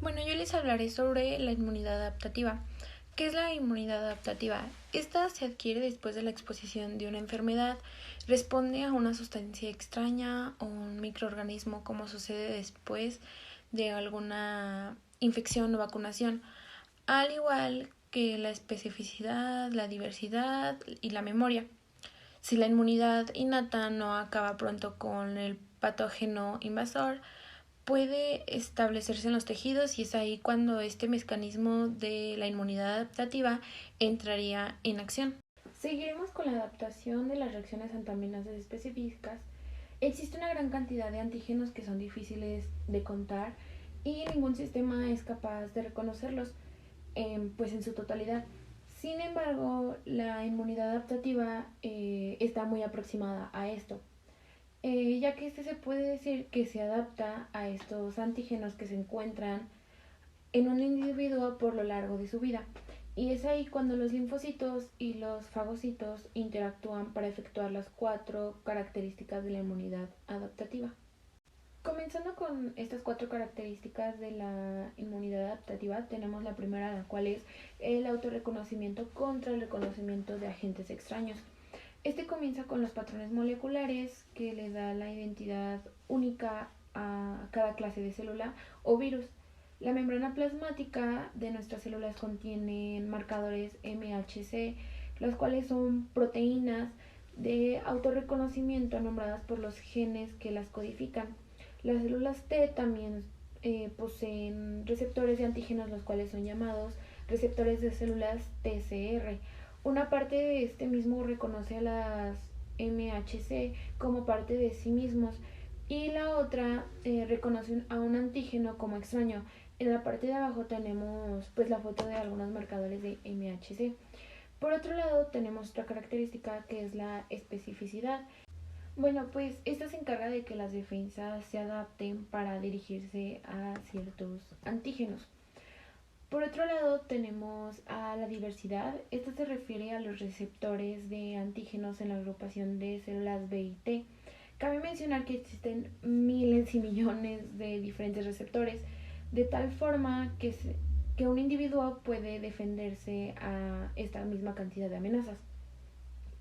Bueno, yo les hablaré sobre la inmunidad adaptativa. ¿Qué es la inmunidad adaptativa? Esta se adquiere después de la exposición de una enfermedad, responde a una sustancia extraña o un microorganismo, como sucede después de alguna infección o vacunación, al igual que la especificidad, la diversidad y la memoria. Si la inmunidad innata no acaba pronto con el patógeno invasor, puede establecerse en los tejidos y es ahí cuando este mecanismo de la inmunidad adaptativa entraría en acción. Seguiremos con la adaptación de las reacciones ante amenazas específicas. Existe una gran cantidad de antígenos que son difíciles de contar y ningún sistema es capaz de reconocerlos pues en su totalidad. Sin embargo, la inmunidad adaptativa está muy aproximada a esto, ya que se puede decir que se adapta a estos antígenos que se encuentran en un individuo por lo largo de su vida. Y es ahí cuando los linfocitos y los fagocitos interactúan para efectuar las 4 características de la inmunidad adaptativa. Comenzando con estas 4 características de la inmunidad adaptativa, tenemos la primera, la cual es el autorreconocimiento contra el reconocimiento de agentes extraños. Este comienza con los patrones moleculares que le da la identidad única a cada clase de célula o virus. La membrana plasmática de nuestras células contiene marcadores MHC, las cuales son proteínas de autorreconocimiento nombradas por los genes que las codifican. Las células T también poseen receptores de antígenos, los cuales son llamados receptores de células TCR. Una parte de este mismo reconoce a las MHC como parte de sí mismos y la otra reconoce a un antígeno como extraño. En la parte de abajo tenemos pues la foto de algunos marcadores de MHC. Por otro lado tenemos otra característica que es la especificidad. Bueno, pues esta se encarga de que las defensas se adapten para dirigirse a ciertos antígenos. Por otro lado tenemos a la diversidad. Esta se refiere a los receptores de antígenos en la agrupación de células B y T. Cabe mencionar que existen miles y millones de diferentes receptores, de tal forma que un individuo puede defenderse a esta misma cantidad de amenazas.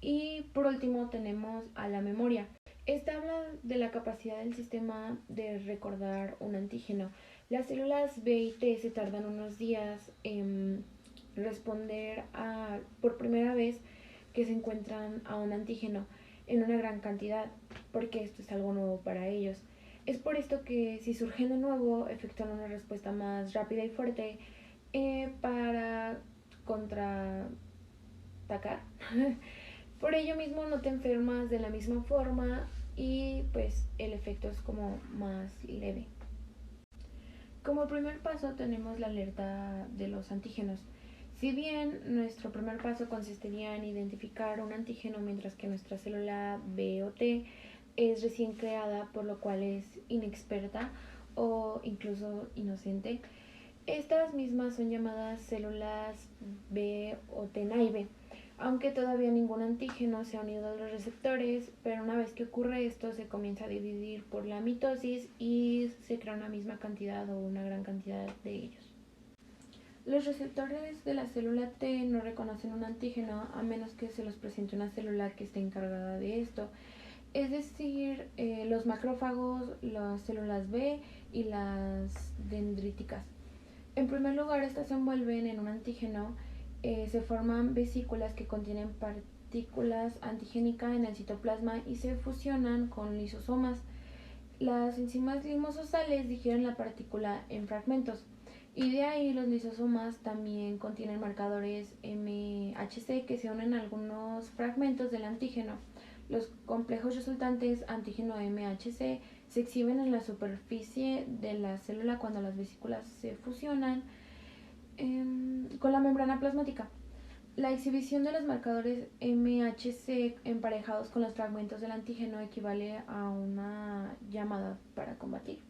Y por último tenemos a la memoria. Esta habla de la capacidad del sistema de recordar un antígeno. Las células B y T se tardan unos días en responder por primera vez que se encuentran a un antígeno en una gran cantidad, porque esto es algo nuevo para ellos. Es por esto que si surge de nuevo, efectúan una respuesta más rápida y fuerte para contraatacar. Por ello mismo no te enfermas de la misma forma y pues el efecto es como más leve. Como primer paso tenemos la alerta de los antígenos. Si bien nuestro primer paso consistiría en identificar un antígeno mientras que nuestra célula B o T es recién creada, por lo cual es inexperta o incluso inocente, estas mismas son llamadas células B o T naive, aunque todavía ningún antígeno se ha unido a los receptores, pero una vez que ocurre esto se comienza a dividir por la mitosis y se crea una misma cantidad o una gran cantidad de ellos. Los receptores de la célula T no reconocen un antígeno a menos que se los presente una célula que esté encargada de esto, es decir, los macrófagos, las células B y las dendríticas. En primer lugar, estas se envuelven en un antígeno, se forman vesículas que contienen partículas antigénicas en el citoplasma y se fusionan con lisosomas. Las enzimas lisosomales digieren la partícula en fragmentos y de ahí los lisosomas también contienen marcadores MHC que se unen a algunos fragmentos del antígeno. Los complejos resultantes antígeno MHC se exhiben en la superficie de la célula cuando las vesículas se fusionan con la membrana plasmática. La exhibición de los marcadores MHC emparejados con los fragmentos del antígeno equivale a una llamada para combatir.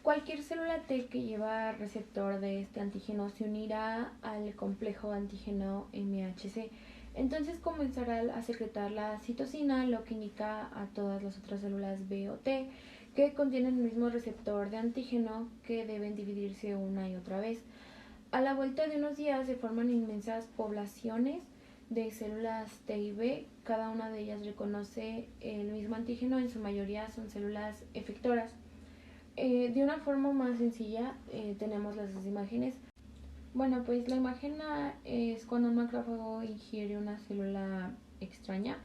Cualquier célula T que lleva receptor de este antígeno se unirá al complejo antígeno MHC. Entonces comenzará a secretar la citosina, lo que indica a todas las otras células B o T que contienen el mismo receptor de antígeno que deben dividirse una y otra vez. A la vuelta de unos días se forman inmensas poblaciones de células T y B, cada una de ellas reconoce el mismo antígeno, en su mayoría son células efectoras. De una forma más sencilla tenemos las dos imágenes. Bueno, pues la imagen A es cuando un macrófago ingiere una célula extraña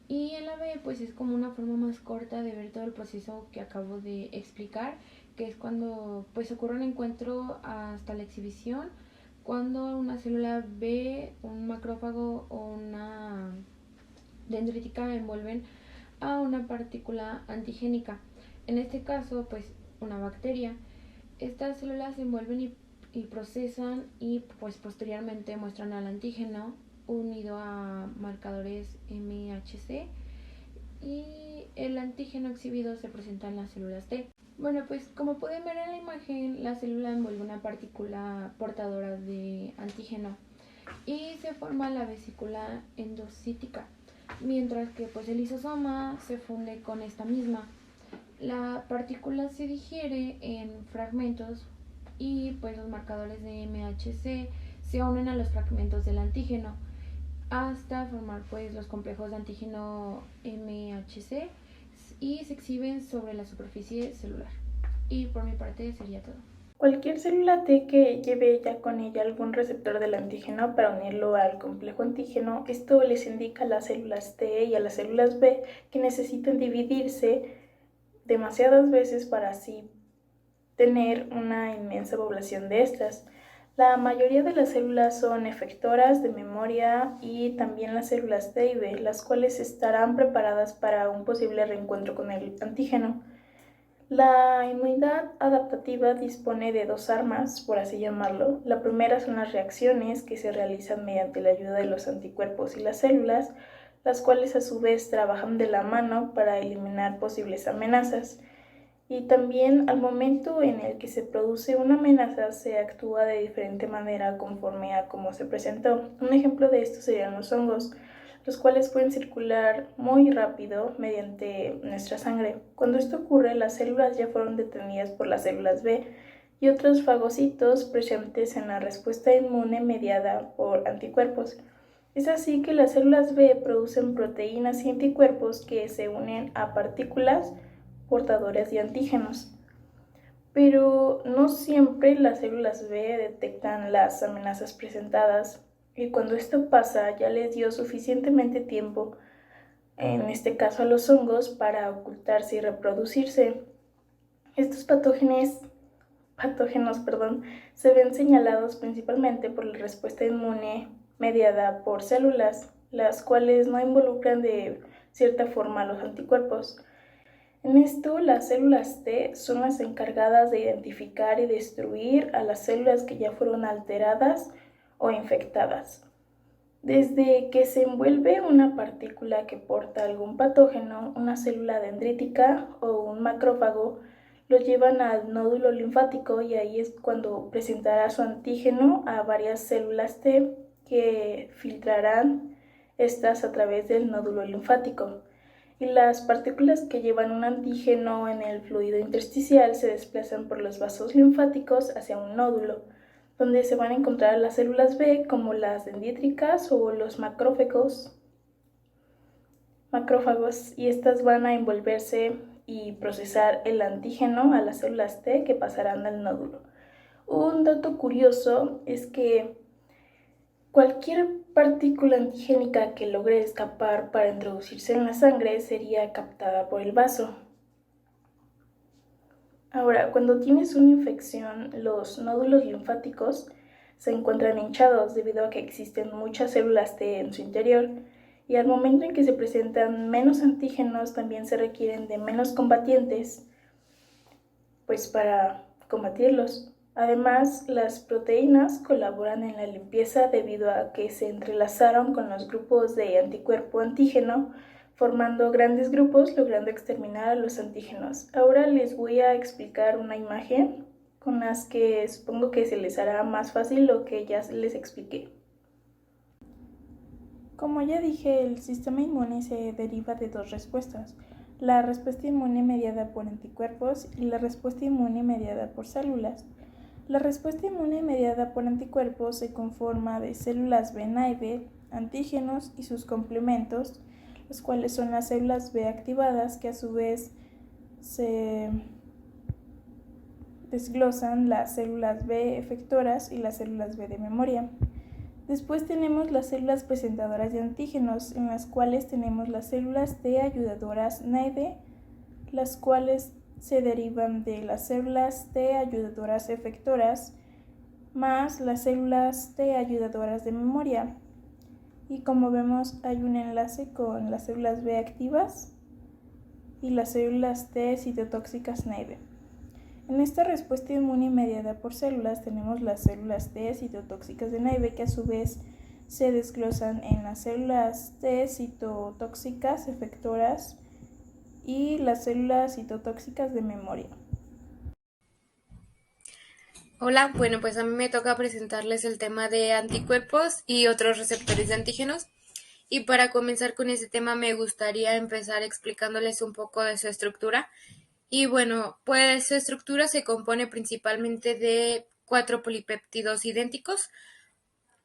y en la B pues es como una forma más corta de ver todo el proceso que acabo de explicar, que es cuando pues ocurre un encuentro hasta la exhibición, cuando una célula B, un macrófago o una dendrítica envuelven a una partícula antigénica. En este caso, pues una bacteria. Estas células se envuelven y procesan y pues posteriormente muestran al antígeno unido a marcadores MHC y el antígeno exhibido se presenta en las células T. Bueno, pues como pueden ver en la imagen, la célula envuelve una partícula portadora de antígeno y se forma la vesícula endocítica, mientras que pues el lisosoma se funde con esta misma. La partícula se digiere en fragmentos y pues los marcadores de MHC se unen a los fragmentos del antígeno hasta formar pues los complejos de antígeno MHC y se exhiben sobre la superficie celular. Y por mi parte sería todo. Cualquier célula T que lleve ya con ella algún receptor del antígeno para unirlo al complejo antígeno, esto les indica a las células T y a las células B que necesitan dividirse demasiadas veces para así tener una inmensa población de estas. La mayoría de las células son efectoras de memoria y también las células T y B, las cuales estarán preparadas para un posible reencuentro con el antígeno. La inmunidad adaptativa dispone de dos armas, por así llamarlo. La primera son las reacciones que se realizan mediante la ayuda de los anticuerpos y las células, las cuales a su vez trabajan de la mano para eliminar posibles amenazas. Y también al momento en el que se produce una amenaza se actúa de diferente manera conforme a cómo se presentó. Un ejemplo de esto serían los hongos, los cuales pueden circular muy rápido mediante nuestra sangre. Cuando esto ocurre, las células ya fueron detenidas por las células B y otros fagocitos presentes en la respuesta inmune mediada por anticuerpos. Es así que las células B producen proteínas y anticuerpos que se unen a partículas portadoras de antígenos. Pero no siempre las células B detectan las amenazas presentadas y cuando esto pasa ya les dio suficientemente tiempo, en este caso a los hongos, para ocultarse y reproducirse. Estos patógenos, se ven señalados principalmente por la respuesta inmune mediada por células, las cuales no involucran de cierta forma a los anticuerpos. En esto, las células T son las encargadas de identificar y destruir a las células que ya fueron alteradas o infectadas. Desde que se envuelve una partícula que porta algún patógeno, una célula dendrítica o un macrófago lo llevan al nódulo linfático y ahí es cuando presentará su antígeno a varias células T que filtrarán estas a través del nódulo linfático. Y las partículas que llevan un antígeno en el fluido intersticial se desplazan por los vasos linfáticos hacia un nódulo, donde se van a encontrar las células B como las dendríticas o los macrófagos, y estas van a envolverse y procesar el antígeno a las células T que pasarán al nódulo. Un dato curioso es que cualquier partícula antigénica que logre escapar para introducirse en la sangre sería captada por el vaso. Ahora, cuando tienes una infección, los nódulos linfáticos se encuentran hinchados debido a que existen muchas células T en su interior y al momento en que se presentan menos antígenos también se requieren de menos combatientes pues para combatirlos. Además, las proteínas colaboran en la limpieza debido a que se entrelazaron con los grupos de anticuerpo-antígeno, formando grandes grupos, logrando exterminar a los antígenos. Ahora les voy a explicar una imagen con las que supongo que se les hará más fácil lo que ya les expliqué. Como ya dije, el sistema inmune se deriva de dos respuestas. la respuesta inmune mediada por anticuerpos y la respuesta inmune mediada por células. La respuesta inmune mediada por anticuerpos se conforma de células B naive, antígenos y sus complementos, los cuales son las células B activadas, que a su vez se desglosan las células B efectoras y las células B de memoria. Después tenemos las células presentadoras de antígenos, en las cuales tenemos las células T ayudadoras naive, las cuales se derivan de las células T ayudadoras efectoras más las células T ayudadoras de memoria. Y como vemos, hay un enlace con las células B activas y las células T citotóxicas naive. En esta respuesta inmune mediada por células tenemos las células T citotóxicas de naive, que a su vez se desglosan en las células T citotóxicas efectoras y las células citotóxicas de memoria. Hola, bueno, pues a mí me toca presentarles el tema de anticuerpos y otros receptores de antígenos. Y para comenzar con este tema me gustaría empezar explicándoles un poco de su estructura. Y bueno, pues su estructura se compone principalmente de 4 polipéptidos idénticos,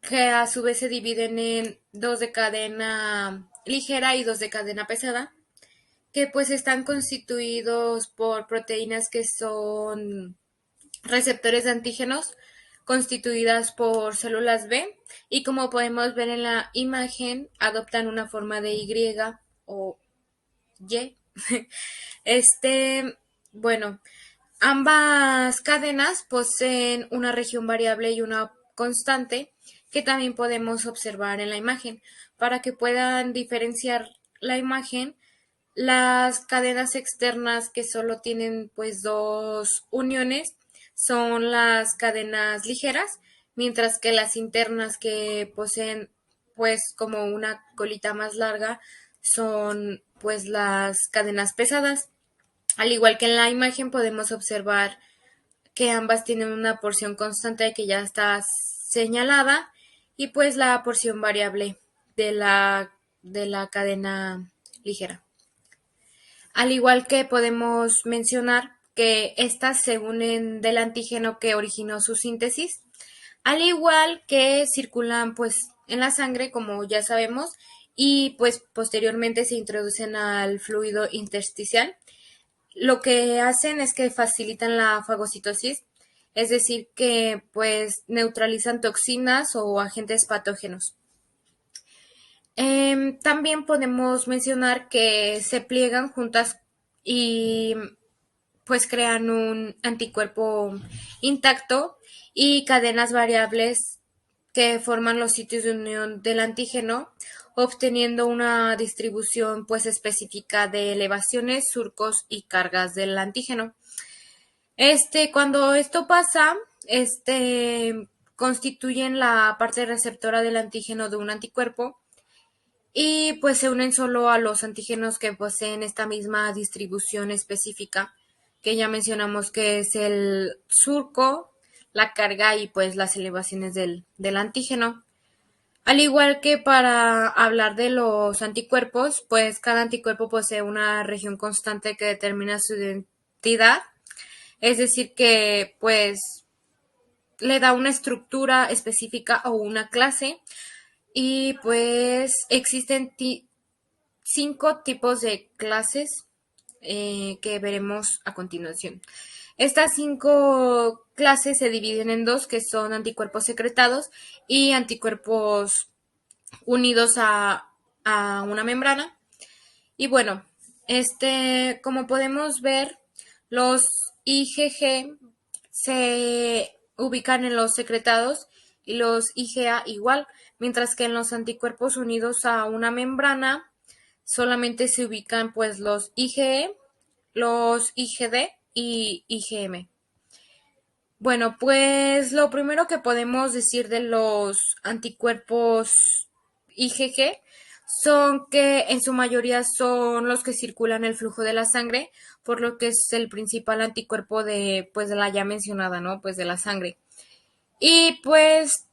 que a su vez se dividen en 2 de cadena ligera y 2 de cadena pesada, que pues están constituidos por proteínas que son receptores de antígenos constituidas por células B, y como podemos ver en la imagen adoptan una forma de Y o Y. Bueno, ambas cadenas poseen una región variable y una constante que también podemos observar en la imagen. Para que puedan diferenciar la imagen, las cadenas externas que solo tienen pues 2 uniones son las cadenas ligeras, mientras que las internas que poseen pues como una colita más larga son pues las cadenas pesadas. Al igual que en la imagen podemos observar que ambas tienen una porción constante que ya está señalada y pues la porción variable de la cadena ligera. Al igual que podemos mencionar que estas se unen del antígeno que originó su síntesis, al igual que circulan pues en la sangre, como ya sabemos, y pues posteriormente se introducen al fluido intersticial. Lo que hacen es que facilitan la fagocitosis, es decir, que pues neutralizan toxinas o agentes patógenos. También podemos mencionar que se pliegan juntas y pues crean un anticuerpo intacto y cadenas variables que forman los sitios de unión del antígeno, obteniendo una distribución pues específica de elevaciones, surcos y cargas del antígeno. Cuando esto pasa, constituyen la parte receptora del antígeno de un anticuerpo y pues se unen solo a los antígenos que poseen esta misma distribución específica, que ya mencionamos que es el surco, la carga y pues las elevaciones del antígeno. Al igual que para hablar de los anticuerpos, pues cada anticuerpo posee una región constante que determina su identidad, es decir que pues le da una estructura específica o una clase. Y pues existen 5 tipos de clases que veremos a continuación. Estas 5 clases se dividen en 2, que son anticuerpos secretados y anticuerpos unidos a una membrana. Y bueno, como podemos ver, los IgG se ubican en los secretados y los IgA igual, mientras que en los anticuerpos unidos a una membrana solamente se ubican pues los IgE, los IgD y IgM. Bueno, pues lo primero que podemos decir de los anticuerpos IgG son que en su mayoría son los que circulan el flujo de la sangre, por lo que es el principal anticuerpo de la ya mencionada, ¿no? Pues de la sangre. Y pues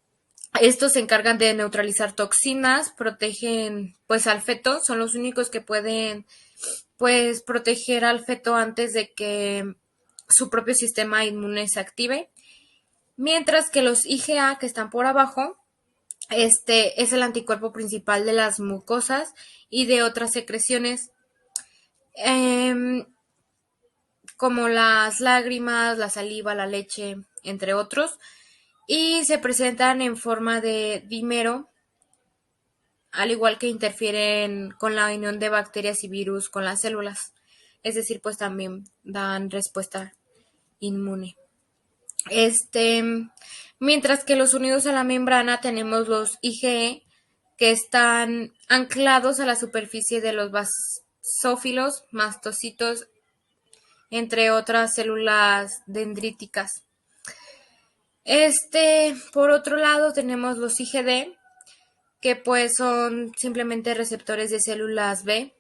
estos se encargan de neutralizar toxinas, protegen pues al feto, son los únicos que pueden pues proteger al feto antes de que su propio sistema inmune se active, mientras que los IgA que están por abajo, este es el anticuerpo principal de las mucosas y de otras secreciones, em, como las lágrimas, la saliva, la leche, entre otros, y se presentan en forma de dímero, al igual que interfieren con la unión de bacterias y virus con las células. Es decir, pues también dan respuesta inmune. Este, mientras que los unidos a la membrana tenemos los IgE, que están anclados a la superficie de los basófilos, mastocitos, entre otras células dendríticas. Por otro lado, tenemos los IgD, que pues son simplemente receptores de células B.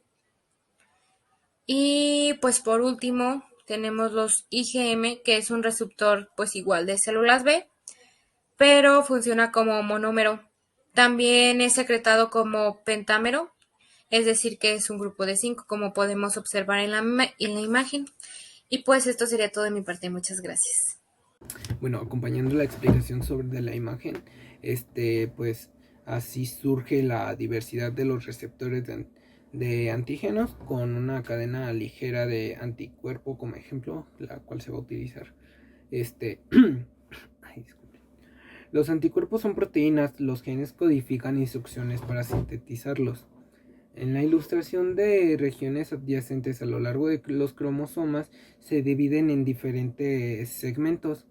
Y pues por último, tenemos los IgM, que es un receptor pues igual de células B, pero funciona como monómero. También es secretado como pentámero, es decir, que es un grupo de 5, como podemos observar en la imagen. Y pues esto sería todo de mi parte. Muchas gracias. Bueno, acompañando la explicación sobre la imagen, pues así surge la diversidad de los receptores de antígenos con una cadena ligera de anticuerpo como ejemplo, la cual se va a utilizar. Ay, disculpe. Los anticuerpos son proteínas, los genes codifican instrucciones para sintetizarlos. En la ilustración de regiones adyacentes a lo largo de los cromosomas se dividen en diferentes segmentos.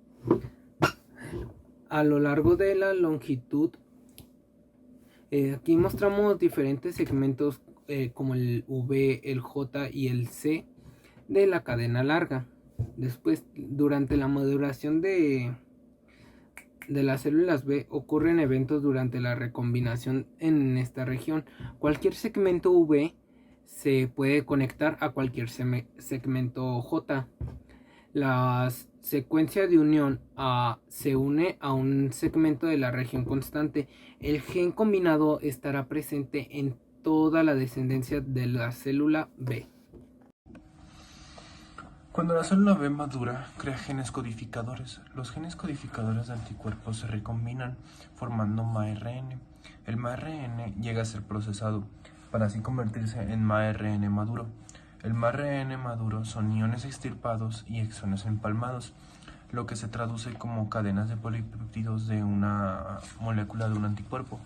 A lo largo de la longitud, aquí mostramos diferentes segmentos como el V, el J y el C de la cadena larga. Después, durante la maduración de las células B, ocurren eventos durante la recombinación en esta región. Cualquier segmento V se puede conectar a cualquier segmento J. La secuencia de unión se une a un segmento de la región constante. El gen combinado estará presente en toda la descendencia de la célula B. Cuando la célula B madura, crea genes codificadores. Los genes codificadores de anticuerpos se recombinan formando MARN. El MARN llega a ser procesado para así convertirse en MARN maduro. El MARN maduro son iones extirpados y exones empalmados, lo que se traduce como cadenas de polipéptidos de una molécula de un anticuerpo.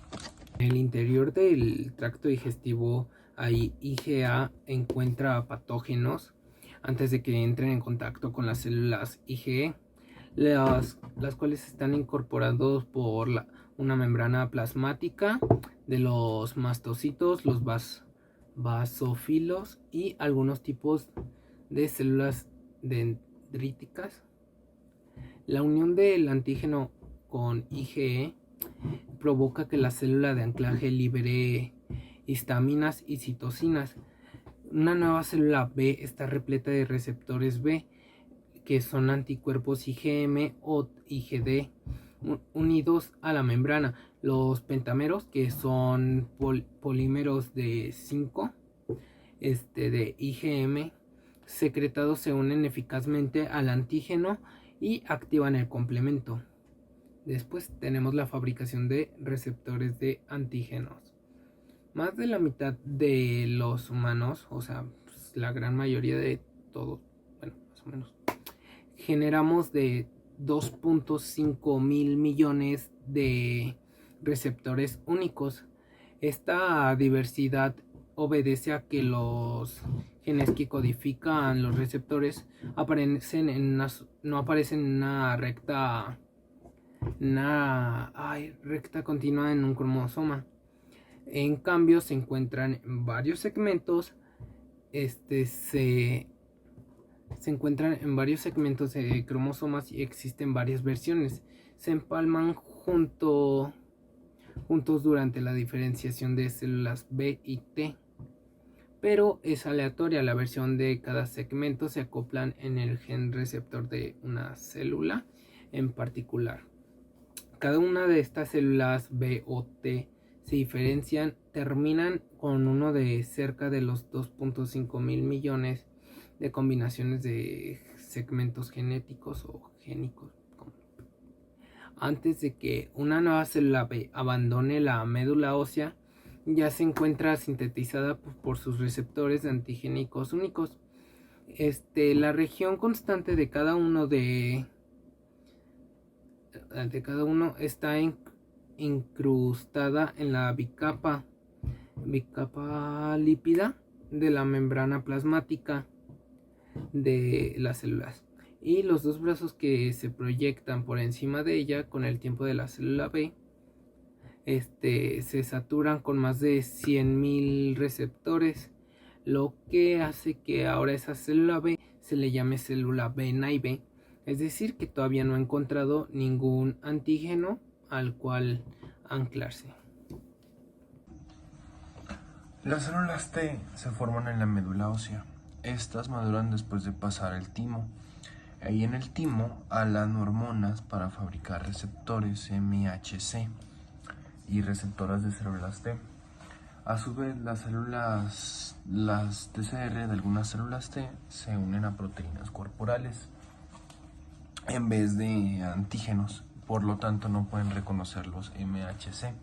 En el interior del tracto digestivo, hay IgA encuentra patógenos antes de que entren en contacto con las células IgE, las cuales están incorporados por una membrana plasmática de los mastocitos, los basófilos y algunos tipos de células dendríticas. La unión del antígeno con IgE provoca que la célula de anclaje libere histaminas y citocinas. Una nueva célula B está repleta de receptores B, que son anticuerpos IgM o IgD, unidos a la membrana. Los pentámeros, que son polímeros de 5 de IgM secretados, se unen eficazmente al antígeno y activan el complemento. Después tenemos la fabricación de receptores de antígenos. Más de la mitad de los humanos, o sea, pues, la gran mayoría de todos, bueno, más o menos, generamos de 2.5 mil millones de receptores únicos. Esta diversidad obedece a que los genes que codifican los receptores no aparecen en una recta continua en un cromosoma. En cambio, se encuentran en varios segmentos. Se encuentran en varios segmentos de cromosomas y existen varias versiones. Se empalman juntos durante la diferenciación de células B y T, pero es aleatoria. La versión de cada segmento se acoplan en el gen receptor de una célula en particular. Cada una de estas células B o T se diferencian, terminan con uno de cerca de los 2.5 mil millones de combinaciones de segmentos genéticos o génicos. Antes de que una nueva célula B abandone la médula ósea, ya se encuentra sintetizada por sus receptores antigénicos únicos. La región constante de cada uno está incrustada en la bicapa lípida de la membrana plasmática de las células, y los dos brazos que se proyectan por encima de ella con el tiempo de la célula B se saturan con más de 100.000 receptores, lo que hace que ahora esa célula B se le llame célula B-Naive, es decir, que todavía no ha encontrado ningún antígeno al cual anclarse. Las células T se forman en la médula ósea. Estas maduran después de pasar el timo. Ahí en el timo halan hormonas para fabricar receptores MHC y receptoras de células T. A su vez, las TCR de algunas células T se unen a proteínas corporales en vez de antígenos, por lo tanto no pueden reconocer los MHC.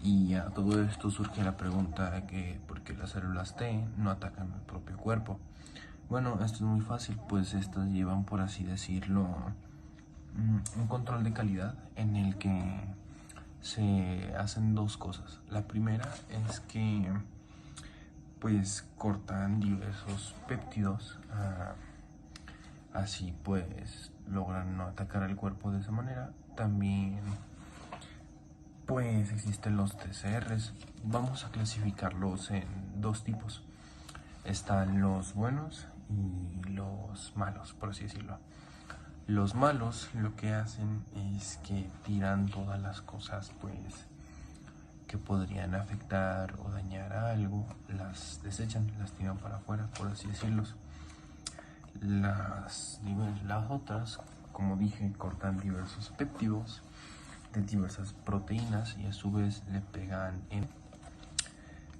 Y a todo esto surge la pregunta de que ¿por qué las células T no atacan el propio cuerpo? Bueno, esto es muy fácil, pues estas llevan, por así decirlo, un control de calidad en el que se hacen dos cosas. La primera es que pues cortan diversos péptidos, así pues logran no atacar al cuerpo de esa manera. También pues existen los TCRs. Vamos a clasificarlos en dos tipos. Están los buenos y los malos, por así decirlo. Los malos lo que hacen es que tiran todas las cosas pues que podrían afectar o dañar a algo, las desechan, las tiran para afuera, por así decirlo. Las otras, como dije, cortan diversos péptidos de diversas proteínas y a su vez le pegan en.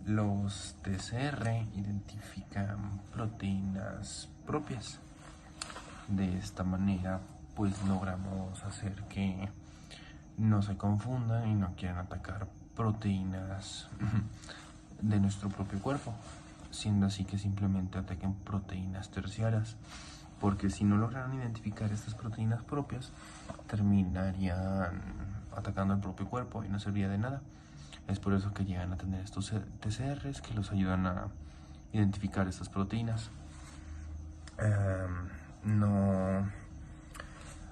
Los TCR identifican proteínas propias. De esta manera pues logramos hacer que no se confundan y no quieran atacar proteínas de nuestro propio cuerpo, siendo así que simplemente ataquen proteínas terciarias, porque si no lograran identificar estas proteínas propias terminarían atacando el propio cuerpo y no serviría de nada. Es por eso que llegan a tener estos TCRs que los ayudan a identificar estas proteínas.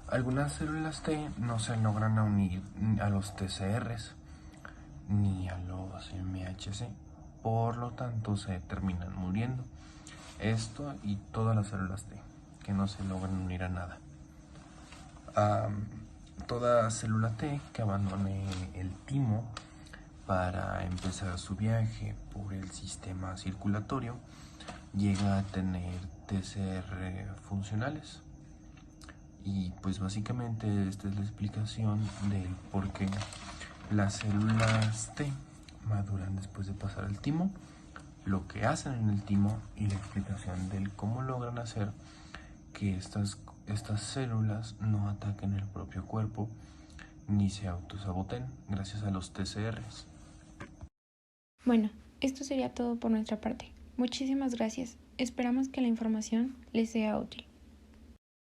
Algunas células T no se logran unir a los TCRs ni a los MHC, por lo tanto se terminan muriendo. Esto y todas las células T que no se logran unir a nada. Toda célula T que abandone el timo para empezar su viaje por el sistema circulatorio llega a tener TCR funcionales. Y pues básicamente esta es la explicación del por qué las células T maduran después de pasar el timo, lo que hacen en el timo y la explicación del cómo logran hacer que estas células no ataquen el propio cuerpo ni se autosaboten gracias a los TCRs. Bueno, esto sería todo por nuestra parte. Muchísimas gracias. Esperamos que la información les sea útil.